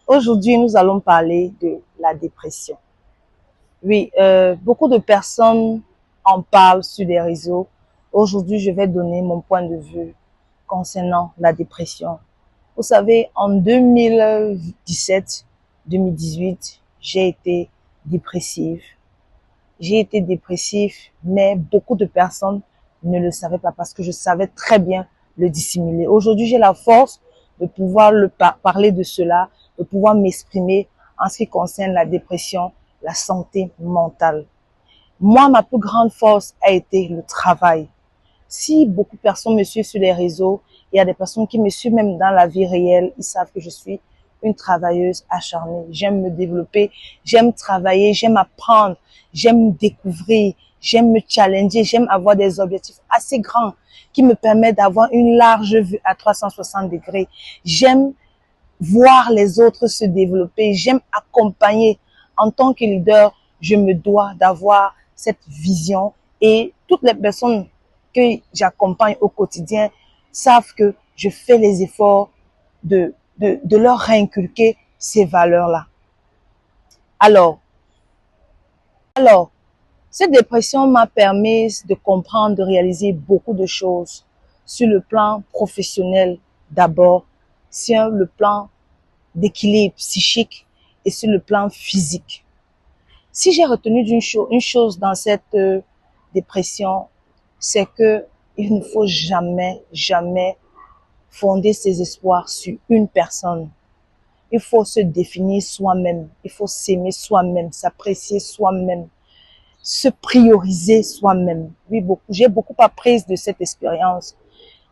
Aujourd'hui, nous allons parler de la dépression. Oui, beaucoup de personnes en parlent sur les réseaux. Aujourd'hui, je vais donner mon point de vue concernant la dépression. Vous savez, en 2017-2018, j'ai été dépressive. J'ai été dépressive, mais beaucoup de personnes ne le savaient pas parce que je savais très bien le dissimuler. Aujourd'hui, j'ai la force de pouvoir parler de cela, de pouvoir m'exprimer en ce qui concerne la dépression, la santé mentale. Moi, ma plus grande force a été le travail. Si beaucoup de personnes me suivent sur les réseaux, il y a des personnes qui me suivent même dans la vie réelle, ils savent que je suis une travailleuse acharnée. J'aime me développer, j'aime travailler, j'aime apprendre, j'aime découvrir, j'aime me challenger, j'aime avoir des objectifs assez grands qui me permettent d'avoir une large vue à 360 degrés. J'aime voir les autres se développer, j'aime accompagner. En tant que leader, je me dois d'avoir cette vision et toutes les personnes que j'accompagne au quotidien savent que je fais les efforts de leur réinculquer ces valeurs-là. Alors, cette dépression m'a permis de comprendre, de réaliser beaucoup de choses sur le plan professionnel d'abord, sur le plan d'équilibre psychique et sur le plan physique. Si j'ai retenu une chose dans cette dépression, c'est que il ne faut jamais fonder ses espoirs sur une personne. Il faut se définir soi-même, il faut s'aimer soi-même, s'apprécier soi-même, se prioriser soi-même. Oui, j'ai beaucoup appris de cette expérience.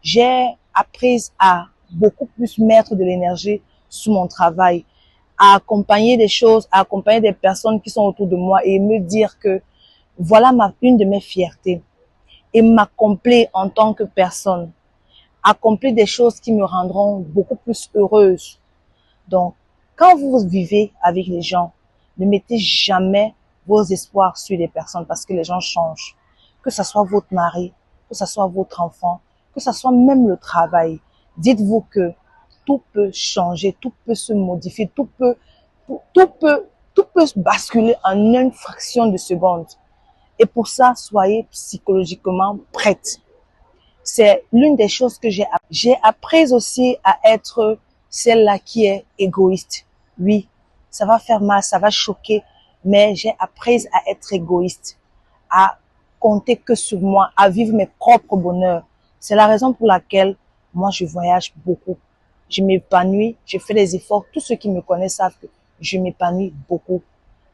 J'ai appris à beaucoup plus mettre de l'énergie sur mon travail, à accompagner des choses, à accompagner des personnes qui sont autour de moi et me dire que voilà une de mes fiertés et m'accomplir en tant que personne, accomplir des choses qui me rendront beaucoup plus heureuse. Donc, quand vous vivez avec les gens, ne mettez jamais vos espoirs sur les personnes parce que les gens changent. Que ce soit votre mari, que ce soit votre enfant, que ce soit même le travail. Dites-vous que tout peut changer, tout peut se modifier, tout peut basculer en une fraction de seconde. Et pour ça, soyez psychologiquement prête. C'est l'une des choses que j'ai appris aussi à être celle-là qui est égoïste. Oui, ça va faire mal, ça va choquer, mais j'ai appris à être égoïste, à compter que sur moi, à vivre mes propres bonheurs. C'est la raison pour laquelle moi je voyage beaucoup. Je m'épanouis, je fais des efforts. Tous ceux qui me connaissent savent que je m'épanouis beaucoup.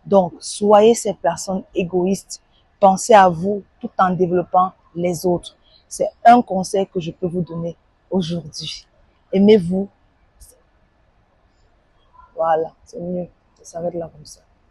Donc, soyez ces personnes égoïstes. Pensez à vous tout en développant les autres. C'est un conseil que je peux vous donner aujourd'hui. Aimez-vous. Voilà, c'est mieux. Ça va être là comme ça.